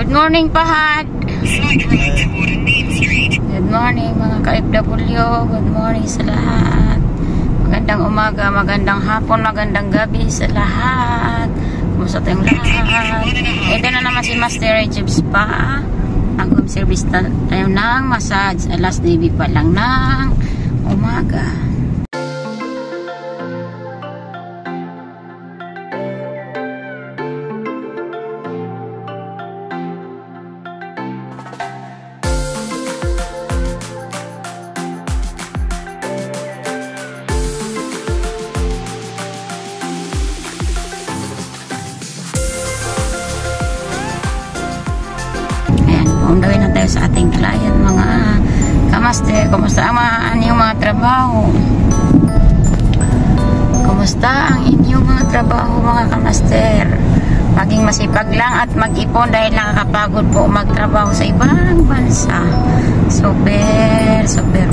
Good morning, Pahad. Good morning, mga ka-FW. Good morning sa lahat. Magandang umaga, magandang hapon, magandang gabi sa lahat. Kumusta tayong lahat? Ito na naman si Master Rejib Spa. Ang home service tayo ng massage. Alas 9 pa lang ng umaga. Undawin na tayo sa ating client, mga kamaster. Kumusta ang inyong mga trabaho? Kumusta ang inyong mga trabaho, mga kamaster? Maging masipag lang at mag-ipon dahil nakakapagod po magtrabaho sa ibang bansa. Super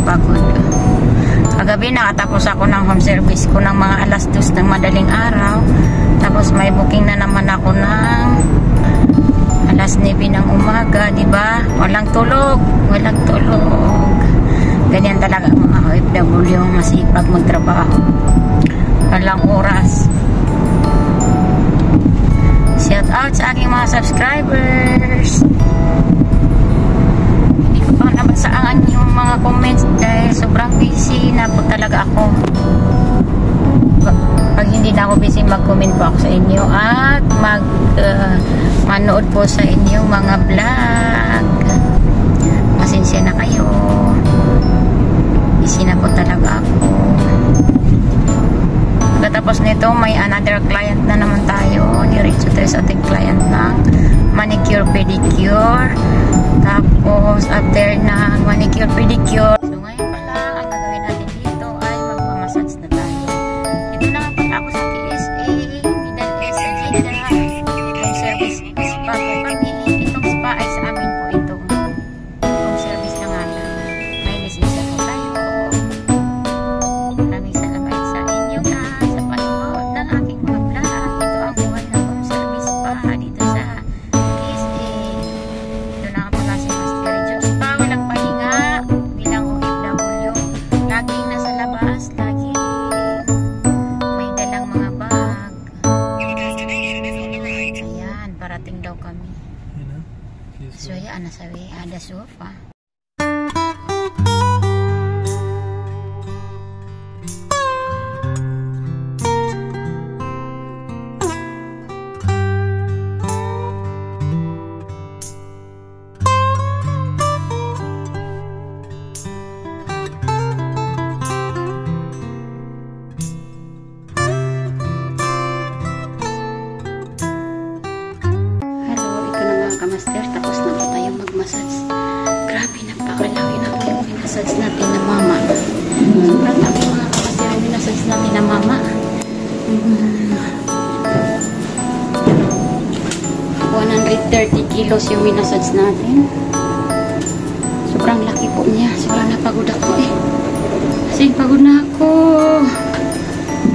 pagod. Kagabi nakatapos ako ng home service ko ng mga alas 2 ng madaling araw. Tapos may booking na naman ako ng alas 9 ng umaga, di ba? Walang tulog. Ganyan talaga mga OFW, masipag magtrabaho. Walang oras. Shout out sa aking mga subscribers. Hindi ko pa nabasaan yung mga comments dahil sobrang busy na po talaga ako. Pag hindi na ako busy, mag-comment po ako sa inyo at manood po sa inyong mga vlog. Pasensya na kayo, busy na po talaga ako. Pagkatapos nito, may another client na naman tayo. Diretso tayo sa ating client ng manicure pedicure. Tapos after ng manicure pedicure, so ngayon pala ang gagawin natin dito ay magmamassage na tayo. Ito na nga ako sa PSA, Middle East Agenda home service spa po kami. Itong spa ay sa amin po ito. Home service na nga lang. May lisensya po tayo. Maraming salamat sa inyo lahat sa panonood ng aking mga vlog. Ito ang buhay ng home service spa dito sa PSA. Ito na nga pala si Master Rejib Spa. Walang pahinga bilang OFW. Laging nasa labas, laging may dalang mga bag. Ayan, parating daw kami. So yan, nasa way, ada sofa. Kamaster, tapos na po tayo mag-massage. Grabe, napakalaki na po yung minasage natin na mama. Sobrang laki mga kamaster yung minasage natin na mama. 130 kilos yung minasage natin. Sobrang laki po niya. Sobrang napagod ako eh. Kasi pagod na ako.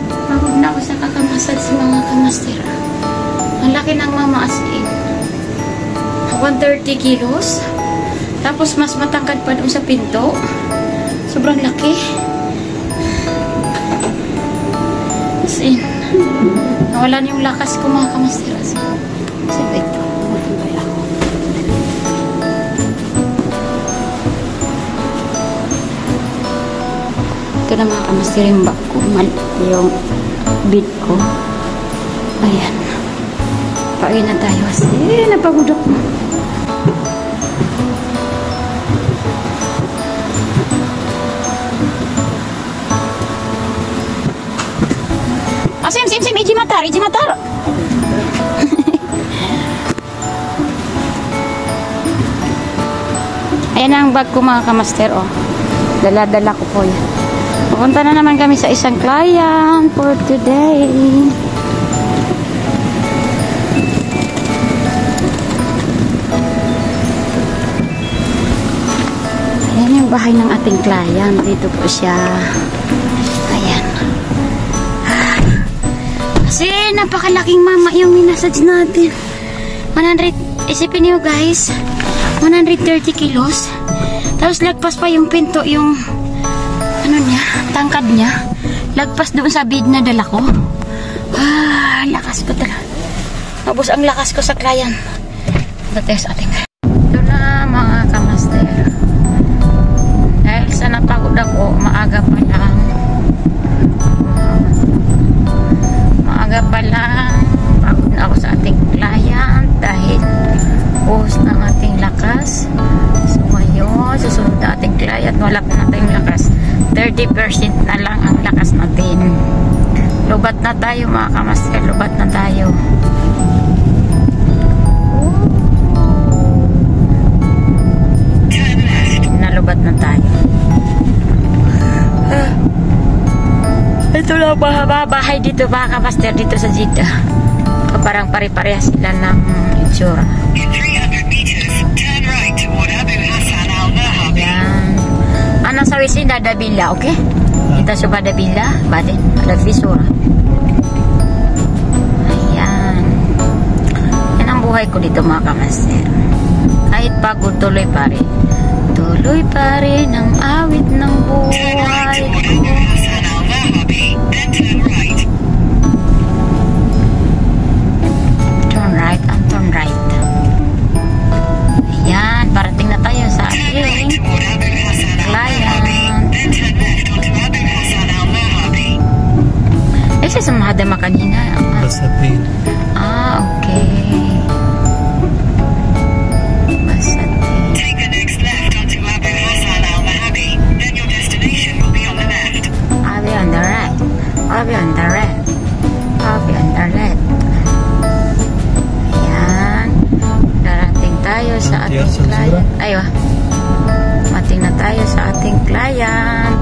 Pagod na ako sa kakamassage mga kamaster. Ang laki ng mama as in. 130 kilos. Tapos mas matangkad pa doon sa pinto. Sobrang laki. As in, nawalan yung lakas ko mga kamaster. So wait, matambay ako. Ito na mga kamaster yung bag ko. Yung bead ko. Ayan. Pauwi na tayo kasi napagod ako. Sim, iji matar. Ayan ang bag ko mga kamaster, oh. Dala-dala ko po yan. Pupunta na naman kami sa isang client for today. Ayan yung bahay ng ating client. Dito po siya. Ayan. Kasi napakalaking mama yung minasage natin. 130 Isipin niyo guys, 130 kilos. Tapos lagpas pa yung pinto, yung ano niya, tangkad niya. Lagpas doon sa bid na dala ko. Lakas ko talaga. Tapos ang lakas ko sa client. Dates ating. Ito na mga kamaster. Dahil sa napagod ako, maaga pa lang. Pagod na ako sa ating client dahil buhos ng ating lakas. So ngayon, susunod na ating client, wala pa na tayong lakas. 30% na lang ang lakas natin. Lubat na tayo mga kamaster, lubat na tayo. Nalubat na tayo. Ito lang bahay dito mga kamaster, dito sa Jeddah. Parang pare-parehas sila ng itsura. Ana sa wisin ada bila, okay? Kita coba ada bila, baden ada visura. Ayan. Yan ang buhay ko dito mga kamaster. Kahit pagod, tuloy pa rin. Tuloy pa rin ang awit ng buhay ko. Turn right and turn right. Ayan, parating na tayo sa ating client. Ese sa Mahadama kanina. Basatin. Okay. Basatin. Take the next left onto Abu Hassan al-Mahabi. Then your destination will be on the left. I'll be on the right. I'll be on the left. I'll be on the left. Ayan. Darating tayo sa ating client. Aywa. Mating na tayo sa ating client.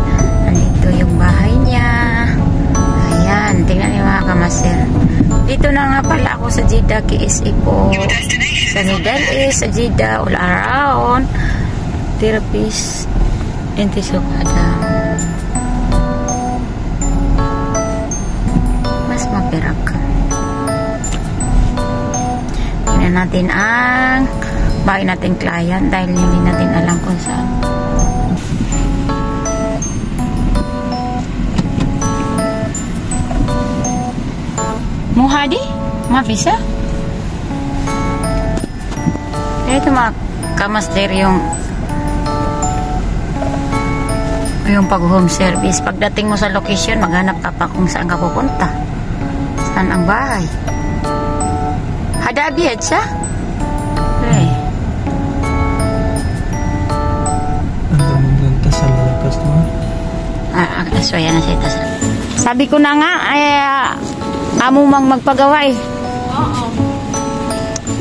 Nandito yung bahay niya. Ayan. Tingnan niyo mga kamaster. Dito na nga pala ako sa Jeddah, KSA po. Sa Middle East, sa Jeddah, all around. Therapist. Intisukada. Mas mapirak. Tingnan natin ang bahay natin client dahil hindi natin alam kung saan. Muhadi? Mafisa? Ito mga kamaster yung pag-home service. Pagdating mo sa location, maghanap ka pa kung saan ka pupunta. Saan ang bahay? Hada abiyad siya? Okay. Ang sa malakas mo. So yan na siya. Sabi ko na nga, amo mang magpagawa eh. Oo.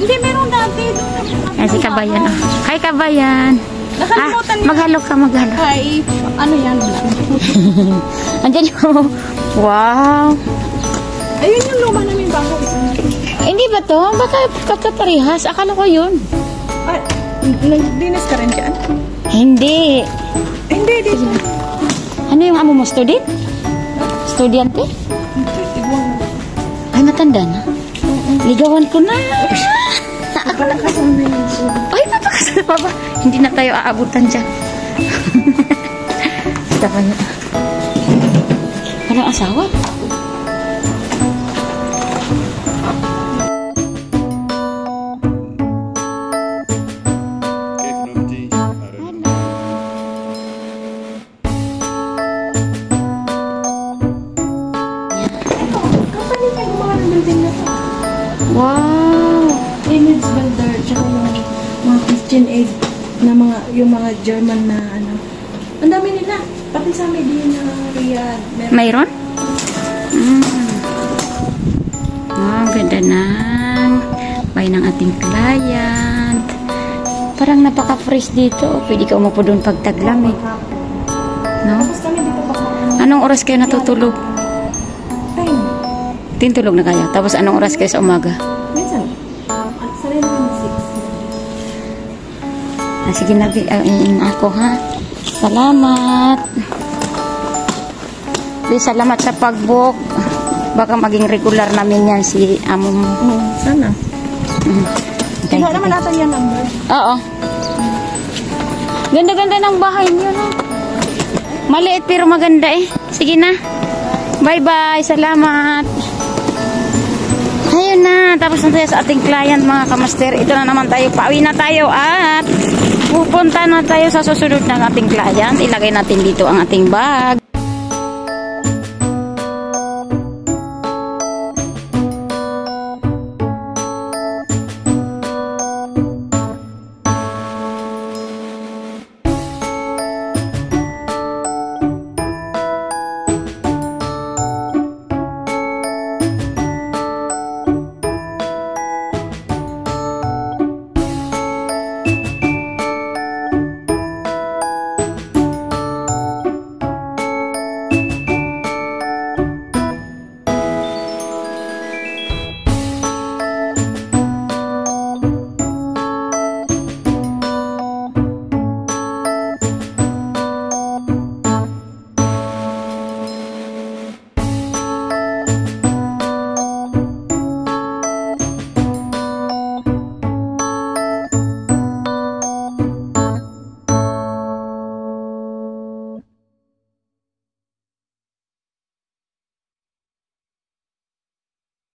Hindi, meron dati doon. Yan si Kabayan. Oh. Hi Kabayan. Nakalimutan niya. Maghalo ka, maghalo. Ay, ano yan? Andiyan yung... Wow. Ayun yung luma namin bago. Hindi ba to? Baka kakaparehas. Akala ko yun. Ay, nagdinas ka rin dyan? Hindi. Hindi, di. Ano yung amo mo? Student? Estudyante? Ay, matanda na. Ligawan ko na. Ako na kasama yun. Ay, napakasal pa ba? Hindi na tayo aabutan dyan. Basta pa yun. Anong asawa? Wow! Image builder, tsaka mga Christian aid na yung mga German na ano. Ang dami nila. Pati sa Medina, Riyadh. Mayroon? Wow, ganda ng bahay ng ating client. Parang napaka-fresh dito. Pwede ka umupo doon pag taglam eh. No? Tapos kami dito pa. Anong oras kayo natutulog? Ay, Tintulog na kayo. Tapos anong oras kayo sa umaga? minsan. Sanay naman 6. Sige na, ako ha. Salamat. Salamat sa pag-book. Baka maging regular namin yan si amo mo. Oo, sana. Kinuha naman natin yung number. Oo. Ganda-ganda ng bahay niyo, no? Maliit pero maganda eh. Sige na. Bye-bye. Salamat. Ayun na. Tapos na tayo sa ating client, mga kamaster. Ito na naman tayo. Pauwi na tayo at pupunta na tayo sa susunod ng ating client. Ilagay natin dito ang ating bag.